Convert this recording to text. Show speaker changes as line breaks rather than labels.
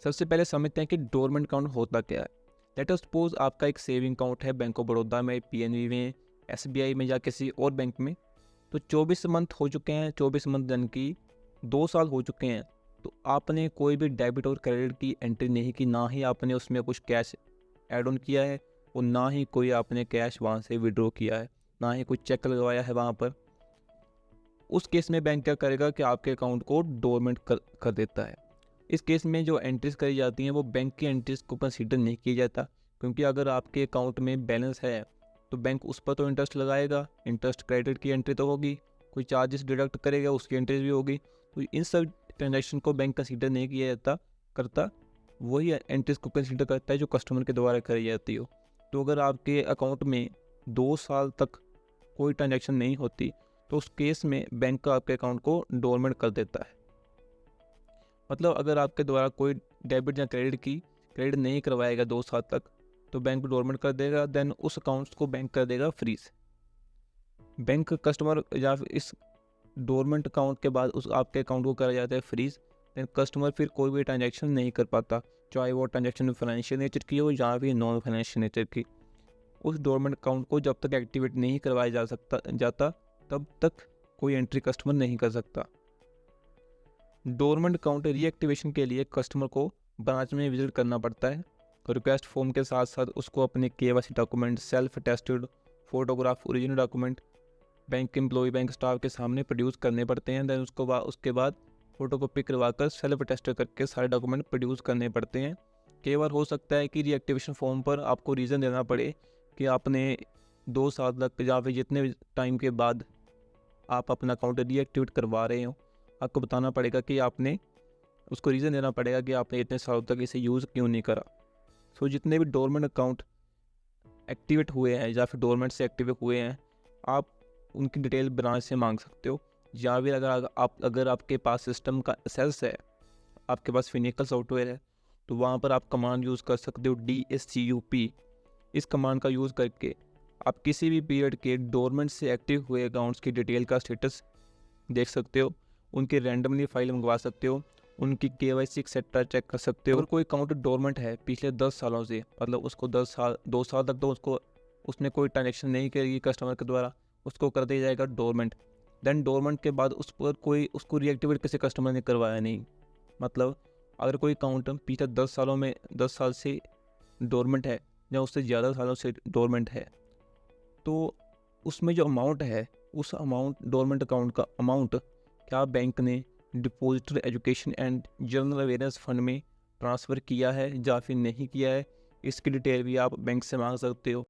सबसे पहले समझते हैं कि डोरमेंट अकाउंट होता क्या है। लेट अस सपोज आपका एक सेविंग अकाउंट है बैंक ऑफ बड़ौदा में, पीएनबी में, एसबीआई में या किसी और बैंक में। तो 24 मंथ हो चुके हैं, 24 मंथ यानी कि 2 साल हो चुके हैं। तो आपने कोई भी डेबिट और क्रेडिट की एंट्री नहीं की, ना ही आपने उसमें कुछ कैश ऐड ऑन किया है और ना ही कोई आपने कैश वहाँ से विड्रॉ किया है, ना ही कोई चेक लगवाया है वहाँ पर। उस केस में बैंक क्या करेगा कि आपके अकाउंट को डोरमेंट कर देता है। इस केस में जो एंट्रीज करी जाती हैं वो बैंक की एंट्रीज को कंसीडर नहीं किया जाता, क्योंकि अगर आपके अकाउंट में बैलेंस है तो बैंक उस पर तो इंटरेस्ट लगाएगा, इंटरेस्ट क्रेडिट की एंट्री तो होगी, कोई चार्जेस डिडक्ट करेगा उसकी एंट्रीज भी होगी। तो इन सब ट्रांजेक्शन को बैंक कंसीडर नहीं किया जाता करता, वही एंट्रीज को कंसीडर करता है जो कस्टमर के द्वारा करी जाती हो। तो अगर आपके अकाउंट में 2 साल तक कोई ट्रांजेक्शन नहीं होती तो उस केस में बैंक आपके अकाउंट को डोरमेंट कर देता है। मतलब अगर आपके द्वारा कोई डेबिट या क्रेडिट नहीं करवाएगा 2 साल तक, तो बैंक डोरमेंट कर देगा, देन उस अकाउंट्स को बैंक कर देगा फ्रीज। बैंक कस्टमर या फिर इस डोरमेंट अकाउंट के बाद उस आपके अकाउंट को करा जाता है फ्रीज। देन कस्टमर फिर कोई भी ट्रांजैक्शन नहीं कर पाता, चाहे वो ट्रांजैक्शन फाइनेंशियल नेचर की हो या फिर नॉन फाइनेंशियल नेचर की। उस डोरमेंट अकाउंट को जब तक एक्टिवेट नहीं करवाया जाता तब तक कोई एंट्री कस्टमर नहीं कर सकता। डोरमेंट अकाउंट रीएक्टिवेशन के लिए कस्टमर को ब्रांच में विजिट करना पड़ता है। रिक्वेस्ट फॉर्म के साथ साथ उसको अपने KYC document, self tested photograph, original document bank employ, bank staff के सामने प्रोड्यूस करने पड़ते हैं। देन उसके बाद फोटोकॉपी करवा कर सेल्फ टेस्ट करके सारे डॉक्यूमेंट प्रोड्यूस करने पड़ते हैं। कई बार हो सकता है कि रीएक्टिवेशन फॉर्म पर आपको रीज़न देना पड़े कि आपने 2 साल तक या फिर जितने भी टाइम के बाद आप अपना अकाउंट रीएक्टिवेट करवा रहे हो, आपको बताना पड़ेगा कि आपने उसको रीज़न देना पड़ेगा कि आपने इतने सालों तक इसे यूज़ क्यों नहीं करा। सो जितने भी डोरमेंट अकाउंट एक्टिवेट हुए हैं या फिर डोरमेंट से एक्टिवेट हुए हैं, आप उनकी डिटेल ब्रांच से मांग सकते हो। या फिर अगर आपके पास सिस्टम का एक्सेस है, आपके पास फिजिकल सॉफ्टवेयर है, तो वहाँ पर आप कमांड यूज़ कर सकते हो DSCUP। इस कमांड का यूज़ करके आप किसी भी पीरियड के डोरमेंट से एक्टिव हुए अकाउंट्स की डिटेल का स्टेटस देख सकते हो, उनकी रैंडमली फाइल मंगवा सकते हो, उनकी KYC एक्सेट्रा चेक कर सकते हो। अगर कोई अकाउंट डोरमेंट है पिछले 10 सालों से, मतलब उसको 2 साल तक तो उसने कोई ट्रांजेक्शन नहीं करी कस्टमर के द्वारा, उसको कर दिया जाएगा डोरमेंट। देन डोरमेंट के बाद उस पर कोई उसको रीएक्टिवेट किसी कस्टमर ने करवाया नहीं। मतलब अगर कोई अकाउंट पिछले 10 साल से डोरमेंट है या उससे ज़्यादा सालों से डोरमेंट है, तो उसमें जो अमाउंट है, उस अमाउंट डोरमेंट अकाउंट का अमाउंट क्या बैंक ने depositor education and general awareness fund में ट्रांसफ़र किया है या फिर नहीं किया है, इसकी डिटेल भी आप बैंक से मांग सकते हो।